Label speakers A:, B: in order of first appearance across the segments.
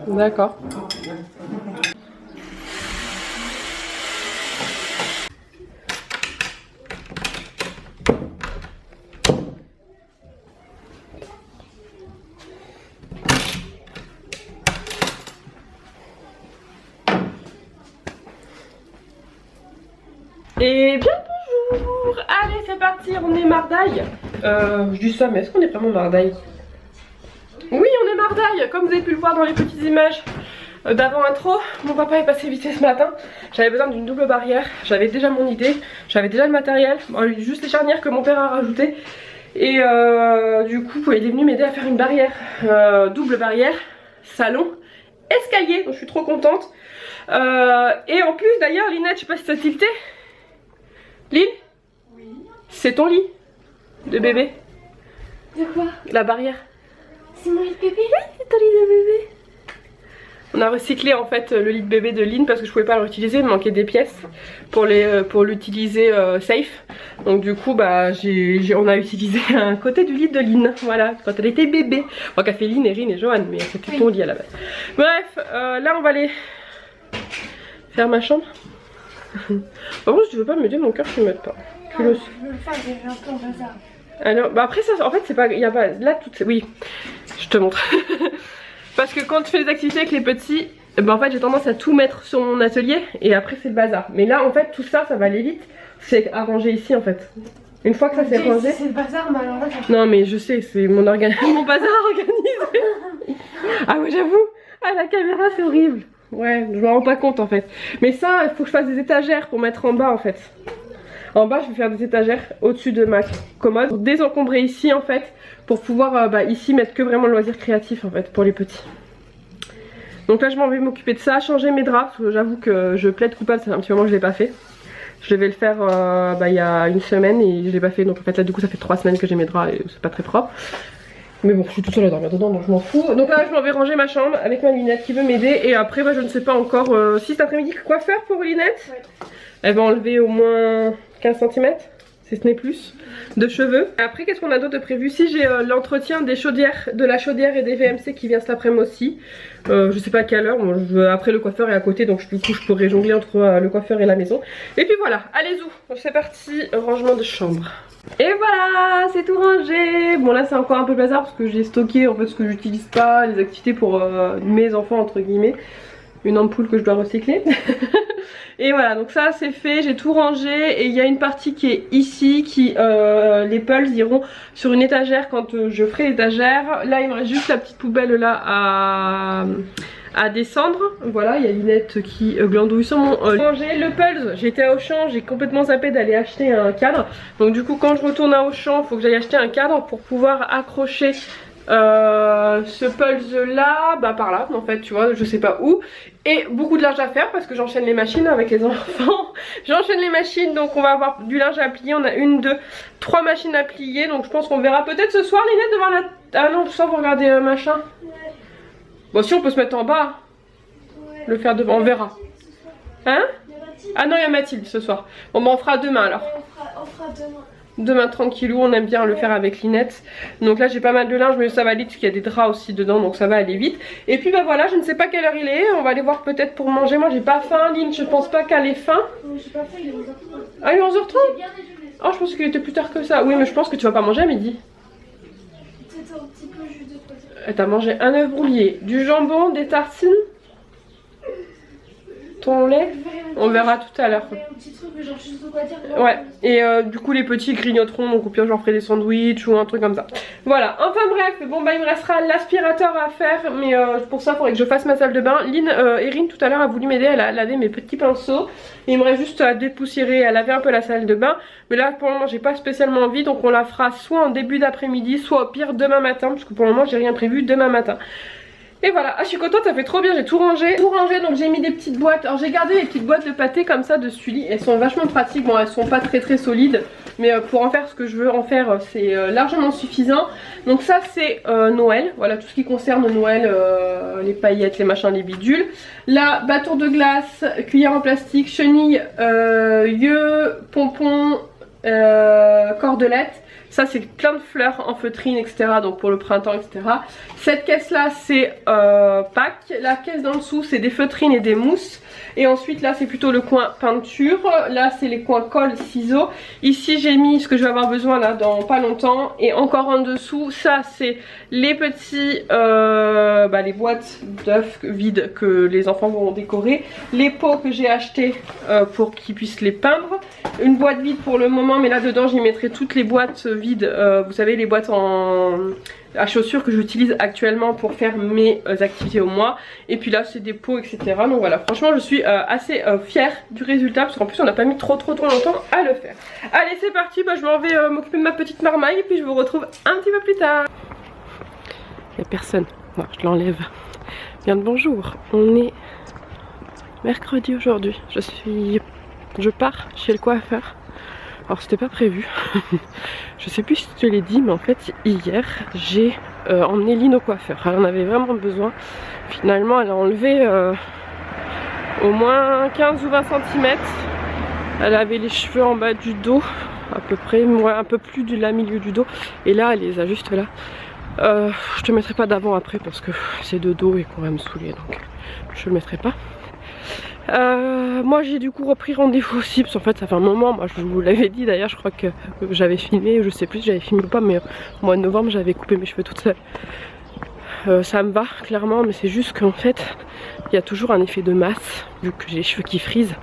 A: D'accord. Et bien bonjour. Allez c'est parti, on est mardaille. Je dis ça mais est-ce qu'on est vraiment mardaille? Oui on est mardaille, comme vous avez pu le voir dans les petites images d'avant intro. Mon papa est passé vite ce matin. J'avais besoin d'une double barrière. J'avais déjà mon idée, j'avais déjà le matériel, juste les charnières que mon père a rajoutées. Et du coup il est venu m'aider à faire une barrière, double barrière, salon, escalier, donc je suis trop contente. Et en plus d'ailleurs Linette, je sais pas si ça tilté. Lynn? Oui. C'est ton lit de bébé.
B: De quoi?
A: La barrière.
B: C'est mon lit de bébé?
A: Oui, c'est ton lit de bébé. On a recyclé en fait le lit de bébé de Lynn parce que je pouvais pas le réutiliser, il me manquait des pièces pour l'utiliser safe. Donc du coup bah on a utilisé un côté du lit de Lynn, voilà, quand elle était bébé. Bon, qu'a fait Lynn, Erin et Johan, mais c'était ton lit à la base. Bref, là on va aller faire ma chambre. Par contre si tu veux pas m'aider, mon cœur je ne m'aide pas. Tu le sais.
B: Je veux le faire, j'ai un peu en bazar.
A: Alors bah après ça en fait c'est pas, il y a pas, là tout, oui je te montre. Parce que quand tu fais des activités avec les petits, bah en fait j'ai tendance à tout mettre sur mon atelier et après c'est le bazar. Mais là en fait tout ça va aller vite, c'est à ranger ici en fait. Une fois que ça c'est rangé.
B: C'est le bazar mais alors là ça...
A: Non mais je sais, c'est mon bazar organisé. Ah ouais j'avoue, ah la caméra c'est horrible. Ouais, je me rends pas compte en fait. Mais ça, il faut que je fasse des étagères pour mettre en bas en fait. En bas, je vais faire des étagères au-dessus de ma commode. Pour désencombrer ici en fait, pour pouvoir ici mettre que vraiment le loisir créatif en fait, pour les petits. Donc là, je m'en vais m'occuper de ça, changer mes draps. Parce que j'avoue que je plaide coupable, c'est un petit moment que je l'ai pas fait. Je devais le faire il y a une semaine et je l'ai pas fait. Donc en fait là, du coup, ça fait 3 semaines que j'ai mes draps et c'est pas très propre. Mais bon, je suis toute seule à dormir dedans donc je m'en fous. Donc là je m'en vais ranger ma chambre avec ma Linette qui veut m'aider. Et après bah, je ne sais pas encore si cet après-midi quoi faire pour Linette. Ouais. Elle va enlever au moins 15 cm, si ce n'est plus, de cheveux. Après qu'est-ce qu'on a d'autre de prévu? Si j'ai l'entretien des chaudières, de la chaudière et des VMC qui vient cet après-midi aussi. Je sais pas à quelle heure, moi, après le coiffeur est à côté donc du coup je pourrais jongler entre le coiffeur et la maison. Et puis voilà, allez-y, c'est parti, rangement de chambre. Et voilà, c'est tout rangé. Bon là c'est encore un peu bazar parce que j'ai stocké en fait ce que j'utilise pas, les activités pour mes enfants entre guillemets. Une ampoule que je dois recycler. Et voilà, donc ça c'est fait, j'ai tout rangé. Et il y a une partie qui est ici, qui les pulls iront sur une étagère quand je ferai l'étagère. Là il me reste juste la petite poubelle là à descendre. Voilà, il y a Linette qui glandouille sur mon ranger. Le Pulse, j'étais à Auchan, j'ai complètement zappé d'aller acheter un cadre. Donc du coup quand je retourne à Auchan, il faut que j'aille acheter un cadre pour pouvoir accrocher ce Pulse là, bah par là en fait tu vois, je sais pas où. Et beaucoup de linge à faire parce que j'enchaîne les machines avec les enfants. J'enchaîne les machines donc on va avoir du linge à plier. On a 1, 2, 3 machines à plier. Donc je pense qu'on verra peut-être ce soir Linette devant la... Ah non, ce soir vous regardez machin. Bon si on peut se mettre en bas, le faire devant, on verra. Hein? Ah non il y a Mathilde ce soir. Bon bah on fera demain alors.
B: On fera demain.
A: Demain tranquillou, on aime bien le faire avec Linette. Donc là j'ai pas mal de linge mais ça va aller parce qu'il y a des draps aussi dedans donc ça va aller vite. Et puis bah voilà, je ne sais pas quelle heure il est, on va aller voir peut-être pour manger. Moi j'ai pas faim, Lynn, je pense pas qu'elle ait faim.
B: J'ai pas faim, il est 11h30.
A: Ah il est 11h30? Oh je pensais qu'il était plus tard que ça. Oui mais je pense que tu vas pas manger à midi.
B: Peut-être un petit peu juste de côté.
A: T'as mangé un œuf brouillé, du jambon, des tartines, ton lait, on verra tout à l'heure. Ouais, et du coup les petits grignoteront, donc au pire j'en ferai des sandwichs ou un truc comme ça. Voilà, enfin bref, bon bah il me restera l'aspirateur à faire, mais pour ça il faudrait que je fasse ma salle de bain. Lynn, Erin tout à l'heure a voulu m'aider, elle a lavé mes petits pinceaux. Il me reste juste à dépoussiérer, à laver un peu la salle de bain. Mais là pour le moment j'ai pas spécialement envie, donc on la fera soit en début d'après-midi, soit au pire demain matin, parce que pour le moment j'ai rien prévu demain matin. Et voilà, ah, je suis contente, ça fait trop bien, j'ai tout rangé. Donc j'ai mis des petites boîtes. Alors j'ai gardé les petites boîtes de pâté comme ça de Sully. Elles sont vachement pratiques, bon elles sont pas très solides. Mais pour en faire ce que je veux en faire, c'est largement suffisant. Donc ça c'est Noël, voilà tout ce qui concerne Noël, les paillettes, les machins, les bidules. Là, bâton de glace, cuillère en plastique, chenille, yeux, pompons, cordelette. Ça c'est plein de fleurs en feutrine etc, donc pour le printemps etc. Cette caisse là c'est Pâques. La caisse d'en dessous c'est des feutrines et des mousses. Et ensuite là c'est plutôt le coin peinture. Là c'est les coins colle, ciseaux. Ici j'ai mis ce que je vais avoir besoin là dans pas longtemps. Et encore en dessous ça c'est les petits les boîtes d'œufs vides que les enfants vont décorer. Les pots que j'ai achetés pour qu'ils puissent les peindre. Une boîte vide pour le moment, mais là dedans j'y mettrai toutes les boîtes vides. Vous savez les boîtes à chaussures que j'utilise actuellement pour faire mes activités au mois. Et puis là c'est des pots etc. Donc voilà, franchement je suis assez fière du résultat parce qu'en plus on n'a pas mis trop longtemps à le faire. Allez c'est parti, je m'en vais m'occuper de ma petite marmaille et puis je vous retrouve un petit peu plus tard. Il n'y a personne, non, je l'enlève. Bien de bonjour, on est mercredi aujourd'hui. Je pars chez le coiffeur. Alors c'était pas prévu. Je sais plus si je te l'ai dit, mais en fait hier j'ai emmené Lynn au coiffeur. Elle en avait vraiment besoin. Finalement elle a enlevé au moins 15 ou 20 cm. Elle avait les cheveux en bas du dos à peu près, un peu plus de la milieu du dos. Et là elle les a juste là. Je te mettrai pas d'avant après parce que c'est de dos et qu'on va me saouler, donc je le mettrai pas. Moi j'ai du coup repris rendez-vous aussi parce qu'en fait ça fait un moment, moi je vous l'avais dit d'ailleurs, je crois que j'avais filmé, je sais plus si j'avais filmé ou pas, mais au mois de novembre j'avais coupé mes cheveux toute seule. Ça me va clairement, mais c'est juste qu'en fait il y a toujours un effet de masse vu que j'ai les cheveux qui frisent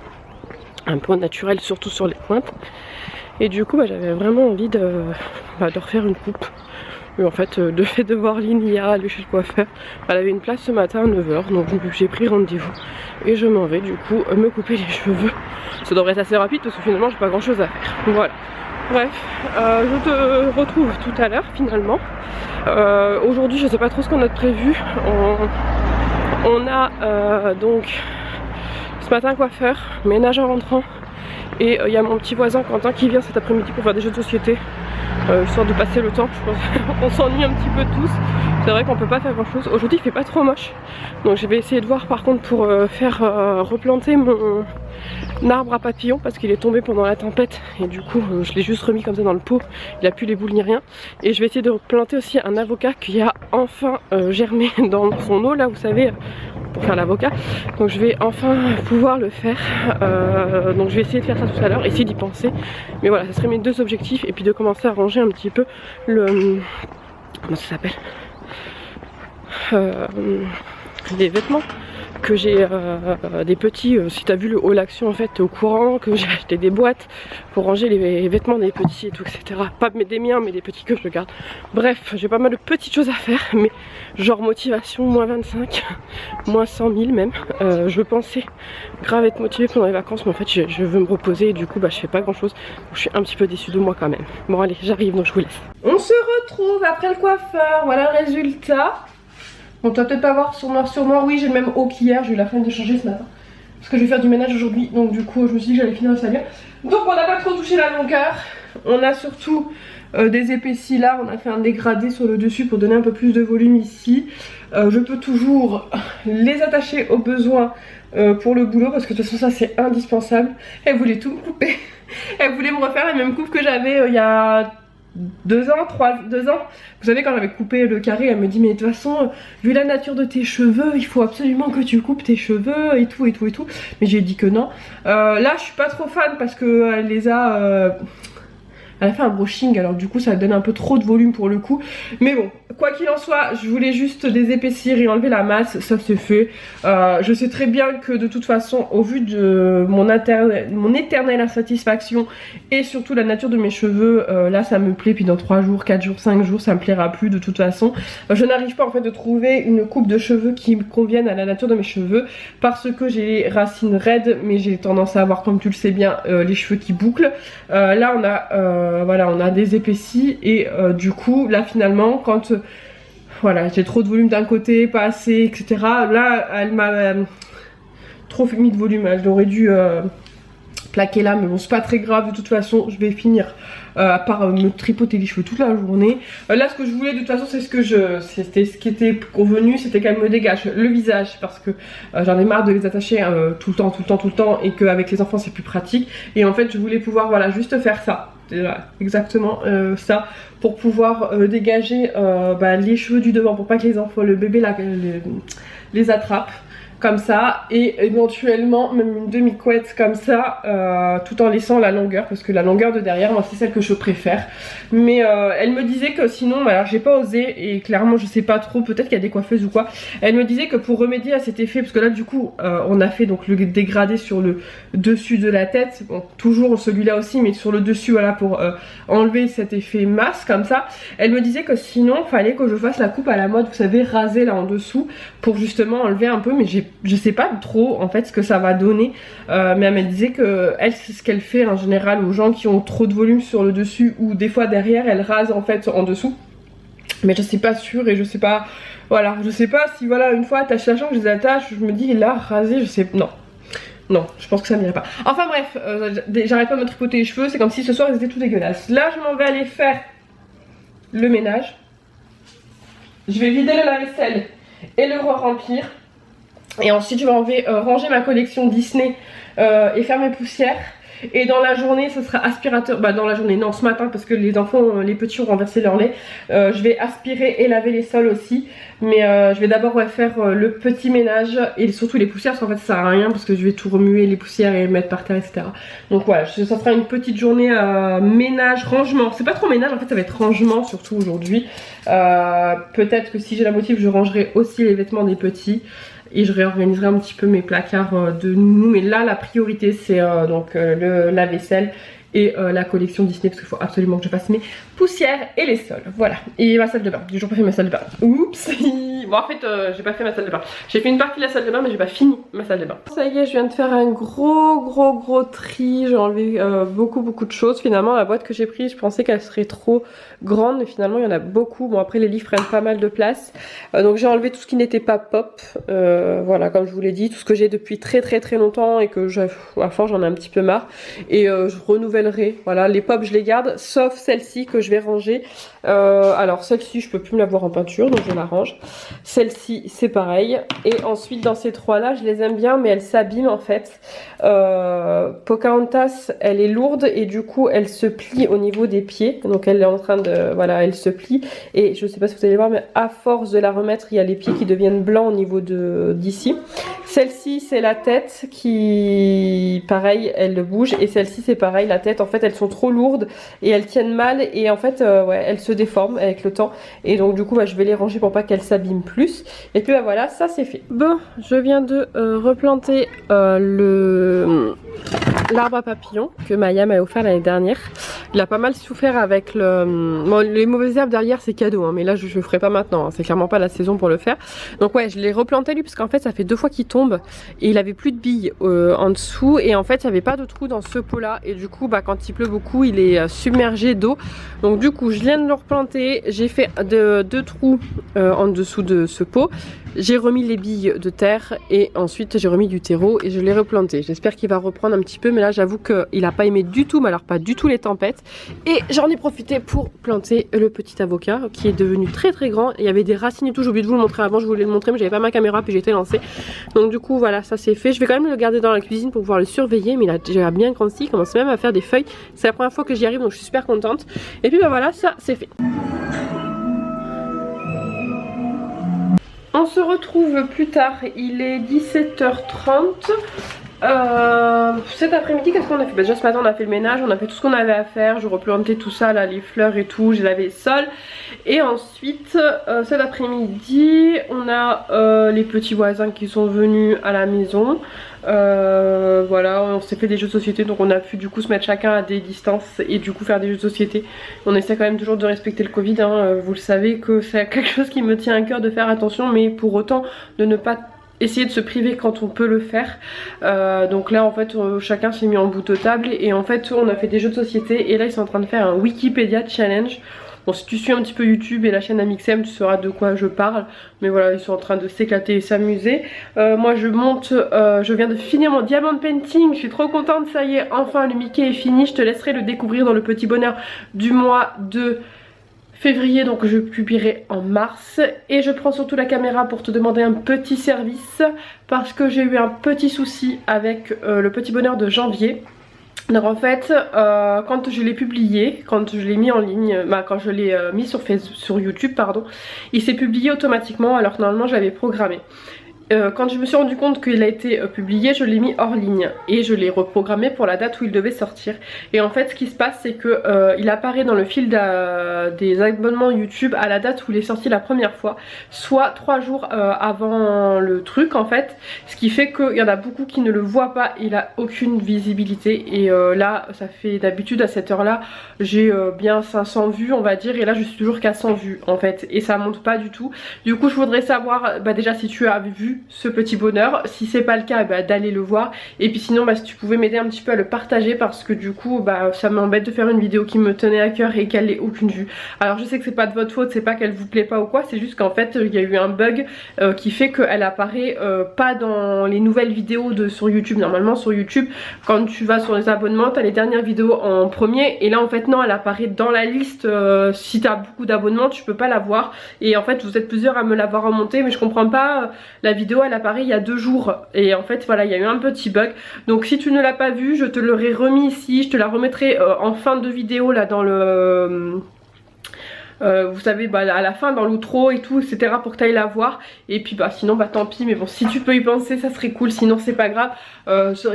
A: un peu naturel, surtout sur les pointes, et du coup j'avais vraiment envie de refaire une coupe. Et en fait de fait de voir Lynn hier aller chez le coiffeur, elle avait une place ce matin à 9 h, donc j'ai pris rendez-vous et je m'en vais du coup me couper les cheveux. Ça devrait être assez rapide parce que finalement j'ai pas grand chose à faire. Voilà, bref, je te retrouve tout à l'heure finalement. Aujourd'hui je sais pas trop ce qu'on a de prévu. On a donc ce matin coiffeur, ménage en rentrant, et il y a mon petit voisin Quentin qui vient cet après-midi pour faire des jeux de société. Histoire de passer le temps, je pense qu'on s'ennuie un petit peu tous. C'est vrai qu'on peut pas faire grand chose. Aujourd'hui il fait pas trop moche, donc je vais essayer de voir par contre pour faire replanter mon arbre à papillons parce qu'il est tombé pendant la tempête et du coup je l'ai juste remis comme ça dans le pot, il a plus les boules ni rien. Et je vais essayer de replanter aussi un avocat qui a enfin germé dans son eau là, vous savez, pour faire l'avocat. Donc je vais enfin pouvoir le faire, donc je vais essayer de faire ça tout à l'heure, essayer d'y penser. Mais voilà, ça serait mes deux objectifs, et puis de commencer à ranger un petit peu le... comment ça s'appelle, les vêtements que j'ai, des petits, si t'as vu le haul action en fait t'es au courant que j'ai acheté des boîtes pour ranger les vêtements des petits et tout etc. Pas des miens mais des petits que je garde. Bref, j'ai pas mal de petites choses à faire, mais genre motivation moins 25, moins 100 000 même. Je pensais grave être motivée pendant les vacances, mais en fait je veux me reposer et du coup je fais pas grand chose. Donc, je suis un petit peu déçue de moi quand même. Bon allez, j'arrive, donc je vous laisse. On se retrouve après le coiffeur, voilà le résultat. Bon, tu vas peut-être pas voir sur noir, oui j'ai le même haut qu'hier, j'ai eu la flemme de changer ce matin parce que je vais faire du ménage aujourd'hui, donc du coup je me suis dit que j'allais finir le salon. Donc on n'a pas trop touché la longueur, on a surtout des épaissis là, on a fait un dégradé sur le dessus pour donner un peu plus de volume ici. Je peux toujours les attacher au besoin pour le boulot parce que de toute façon ça c'est indispensable. Elle voulait tout me couper, elle voulait me refaire la même coupe que j'avais il y a 2 ans. Vous savez, quand j'avais coupé le carré, elle me dit mais de toute façon vu la nature de tes cheveux il faut absolument que tu coupes tes cheveux et tout. Mais j'ai dit que non. Là je suis pas trop fan parce que elle les a elle a fait un brushing, alors du coup ça donne un peu trop de volume pour le coup. Mais bon, quoi qu'il en soit, je voulais juste désépaissir et enlever la masse, ça c'est fait. Je sais très bien que de toute façon, au vu de mon éternelle insatisfaction et surtout la nature de mes cheveux, là ça me plaît, puis dans 3 jours, 4 jours, 5 jours ça me plaira plus de toute façon. Je n'arrive pas en fait de trouver une coupe de cheveux qui me convienne à la nature de mes cheveux parce que j'ai les racines raides, mais j'ai tendance à avoir, comme tu le sais bien, les cheveux qui bouclent. Là on a voilà, on a des épaissis et du coup là finalement quand voilà j'ai trop de volume d'un côté, pas assez etc, là elle m'a trop mis de volume, elle aurait dû plaquer là, mais bon c'est pas très grave, de toute façon je vais finir à part me tripoter les cheveux toute la journée. Là ce que je voulais de toute façon, c'est c'était ce qui était convenu, c'était qu'elle me dégage le visage parce que j'en ai marre de les attacher tout le temps et qu'avec les enfants c'est plus pratique. Et en fait je voulais pouvoir voilà juste faire ça, Voilà, exactement ça, pour pouvoir dégager les cheveux du devant, pour pas que les enfants, le bébé les attrape. Comme ça, et éventuellement même une demi-couette comme ça, tout en laissant la longueur, parce que la longueur de derrière, moi c'est celle que je préfère. Mais elle me disait que sinon, alors j'ai pas osé, et clairement je sais pas trop, peut-être qu'il y a des coiffeuses ou quoi. Elle me disait que pour remédier à cet effet, parce que là du coup on a fait donc le dégradé sur le dessus de la tête, bon toujours celui-là aussi, mais sur le dessus, voilà, pour enlever cet effet masse comme ça. Elle me disait que sinon fallait que je fasse la coupe à la mode, vous savez, raser là en dessous, pour justement enlever un peu, mais je sais pas trop en fait ce que ça va donner, mais elle me disait que elle, c'est ce qu'elle fait en général aux gens qui ont trop de volume sur le dessus, ou des fois derrière elle rase en fait en dessous, mais je suis pas sûre, et je sais pas, voilà, je sais pas si voilà, une fois attache la jambe, je les attache, je me dis là raser, je sais, non, je pense que ça m'irait pas. Enfin bref, j'arrête pas de me tripoter les cheveux, c'est comme si ce soir ils étaient tout dégueulasses. Là je m'en vais aller faire le ménage, je vais vider le lave-vaisselle et le remplir. Et ensuite je vais ranger ma collection Disney et faire mes poussières. Et dans la journée ce sera aspirateur, dans la journée, non, ce matin, parce que les enfants, les petits ont renversé leur lait, je vais aspirer et laver les sols aussi. Mais je vais d'abord faire le petit ménage et surtout les poussières, parce qu'en fait ça sert à rien, parce que je vais tout remuer, les poussières, et mettre par terre, etc. Donc voilà, ça sera une petite journée ménage, rangement. C'est pas trop ménage, en fait ça va être rangement surtout aujourd'hui. Peut-être que si j'ai la motive, je rangerai aussi les vêtements des petits. Et je réorganiserai un petit peu mes placards de nounou. Mais là la priorité c'est donc le lave-vaisselle et la collection Disney, parce qu'il faut absolument que je fasse mes poussières et les sols. Voilà. Et ma salle de bain, j'ai toujours pas fait ma salle de bain. Oups. Bon en fait j'ai pas fait ma salle de bain. J'ai fait une partie de la salle de bain, mais j'ai pas fini ma salle de bain. Ça y est, je viens de faire un gros tri. J'ai enlevé beaucoup de choses. Finalement la boîte que j'ai prise, je pensais qu'elle serait trop grande, mais finalement il y en a beaucoup. Bon après les livres prennent pas mal de place, donc j'ai enlevé tout ce qui n'était pas pop. Voilà, comme je vous l'ai dit, tout ce que j'ai depuis très longtemps, et que à force j'en ai un petit peu marre, et je renouvellerai. Voilà, les pop je les garde, sauf celle-ci que je vais ranger. Alors celle-ci je peux plus me la voir en peinture, donc je la range. Celle-ci c'est pareil, et ensuite dans ces trois là je les aime bien, mais elles s'abîment en fait. Pocahontas elle est lourde, et du coup elle se plie au niveau des pieds, donc elle est en train de, voilà, elle se plie, et je sais pas si vous allez voir, mais à force de la remettre, il y a les pieds qui deviennent blancs au niveau d'ici. Celle-ci c'est la tête qui, pareil, elle bouge, et celle-ci c'est pareil, la tête en fait elles sont trop lourdes et elles tiennent mal, et en fait ouais, elles se déforment avec le temps, et donc du coup je vais les ranger pour pas qu'elles s'abîment plus. Et puis voilà, ça c'est fait. Bon, je viens de replanter l'arbre à papillons que Maya m'a offert l'année dernière. Il a pas mal souffert avec bon, les mauvaises herbes derrière c'est cadeau, hein, mais là je le ferai pas maintenant, hein, c'est clairement pas la saison pour le faire. Donc ouais, je l'ai replanté lui, parce qu'en fait ça fait 2 fois qu'il tombe, et il avait plus de billes en dessous, et en fait il n'y avait pas de trou dans ce pot là, et du coup quand il pleut beaucoup il est submergé d'eau. Donc du coup je viens de le replanter, j'ai fait 2 trous en dessous de ce pot, j'ai remis les billes de terre, et ensuite j'ai remis du terreau, et je l'ai replanté. J'espère qu'il va reprendre un petit peu, mais là j'avoue qu'il a pas aimé du tout, mais alors pas du tout les tempêtes. Et j'en ai profité pour planter le petit avocat qui est devenu très grand. Il y avait des racines et tout, j'ai oublié de vous le montrer avant, je voulais le montrer mais j'avais pas ma caméra, puis j'étais lancée. Donc du coup voilà, ça c'est fait. Je vais quand même le garder dans la cuisine pour pouvoir le surveiller, mais il a déjà bien grandi, il commence même à faire des feuilles. C'est la première fois que j'y arrive, donc je suis super contente. Et puis voilà, ça c'est fait. On se retrouve plus tard, il est 17h30. Cet après-midi, qu'est-ce qu'on a fait? Déjà ce matin on a fait le ménage, on a fait tout ce qu'on avait à faire, je replantais tout ça là, les fleurs et tout, j'ai lavé le sol. Et ensuite cet après-midi on a les petits voisins qui sont venus à la maison. Voilà, on s'est fait des jeux de société, donc on a pu du coup se mettre chacun à des distances et du coup faire des jeux de société. On essaie quand même toujours de respecter le Covid, hein. Vous le savez que c'est quelque chose qui me tient à cœur de faire attention, mais pour autant de ne pas essayer de se priver quand on peut le faire. Donc là en fait chacun s'est mis en bout de table, et en fait on a fait des jeux de société, et là ils sont en train de faire un Wikipédia challenge. Bon, si tu suis un petit peu YouTube et la chaîne Amixem, tu sauras de quoi je parle. Mais voilà, ils sont en train de s'éclater et s'amuser. Moi je monte, je viens de finir mon diamond painting. Je suis trop contente, ça y est, enfin le Mickey est fini. Je te laisserai le découvrir dans le petit bonheur du mois de février, donc je publierai en mars. Et je prends surtout la caméra pour te demander un petit service, parce que j'ai eu un petit souci avec le petit bonheur de janvier. Donc en fait, quand je l'ai publié, quand je l'ai mis en ligne, quand je l'ai mis sur YouTube, pardon, il s'est publié automatiquement alors que normalement j'avais programmé. Quand je me suis rendu compte qu'il a été publié, je l'ai mis hors ligne et je l'ai reprogrammé pour la date où il devait sortir. Et en fait ce qui se passe c'est que il apparaît dans le fil des abonnements YouTube à la date où il est sorti la première fois, soit 3 jours avant le truc en fait, ce qui fait qu'il y en a beaucoup qui ne le voient pas, il a aucune visibilité. Et là ça fait d'habitude à cette heure là j'ai bien 500 vues on va dire, et là je suis toujours qu'à 100 vues en fait et ça monte pas du tout. Du coup je voudrais savoir déjà si tu as vu ce petit bonheur, si c'est pas le cas d'aller le voir, et puis sinon si tu pouvais m'aider un petit peu à le partager parce que du coup ça m'embête de faire une vidéo qui me tenait à cœur et qu'elle ait aucune vue. Alors je sais que c'est pas de votre faute, c'est pas qu'elle vous plaît pas ou quoi, c'est juste qu'en fait il y a eu un bug qui fait qu'elle apparaît pas dans les nouvelles vidéos sur YouTube. Normalement sur YouTube quand tu vas sur les abonnements t'as les dernières vidéos en premier, et là en fait non, elle apparaît dans la liste. Si t'as beaucoup d'abonnements tu peux pas la voir, et en fait vous êtes plusieurs à me l'avoir remonté mais je comprends pas, la vidéo elle apparaît il y a 2 jours et en fait voilà il y a eu un petit bug. Donc si tu ne l'as pas vu je te l'aurais remis ici, je te la remettrai en fin de vidéo là dans le... vous savez à la fin dans l'outro et tout etc pour que tu ailles la voir. Et puis sinon tant pis, mais bon si tu peux y penser ça serait cool, sinon c'est pas grave.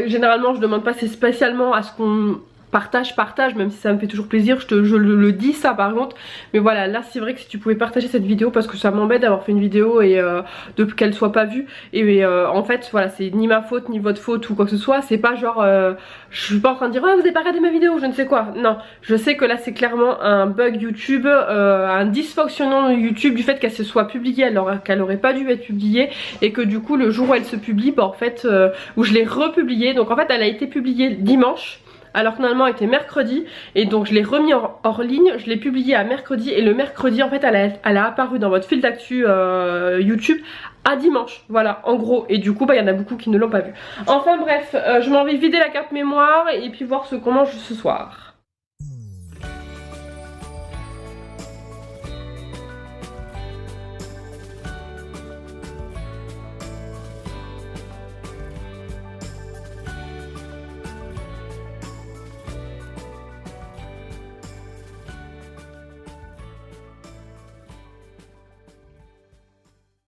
A: Généralement je demande pas c'est spécialement à ce qu'on partage, même si ça me fait toujours plaisir, je le dis ça par contre. Mais voilà, là c'est vrai que si tu pouvais partager cette vidéo parce que ça m'embête d'avoir fait une vidéo et qu'elle soit pas vue. Et en fait voilà, c'est ni ma faute ni votre faute ou quoi que ce soit. C'est pas genre je suis pas en train de dire oh, vous avez pas regardé ma vidéo, je ne sais quoi. Non, je sais que là c'est clairement un bug YouTube, un dysfonctionnement YouTube du fait qu'elle se soit publiée alors qu'elle aurait pas dû être publiée, et que du coup le jour où elle se publie en fait où je l'ai republiée. Donc en fait elle a été publiée dimanche alors que normalement elle était mercredi, et donc je l'ai remis hors ligne, je l'ai publié à mercredi, et le mercredi en fait elle a apparu dans votre fil d'actu YouTube à dimanche, voilà en gros, et du coup il y en a beaucoup qui ne l'ont pas vu. Enfin bref, je m'en vais vider la carte mémoire et puis voir ce qu'on mange ce soir.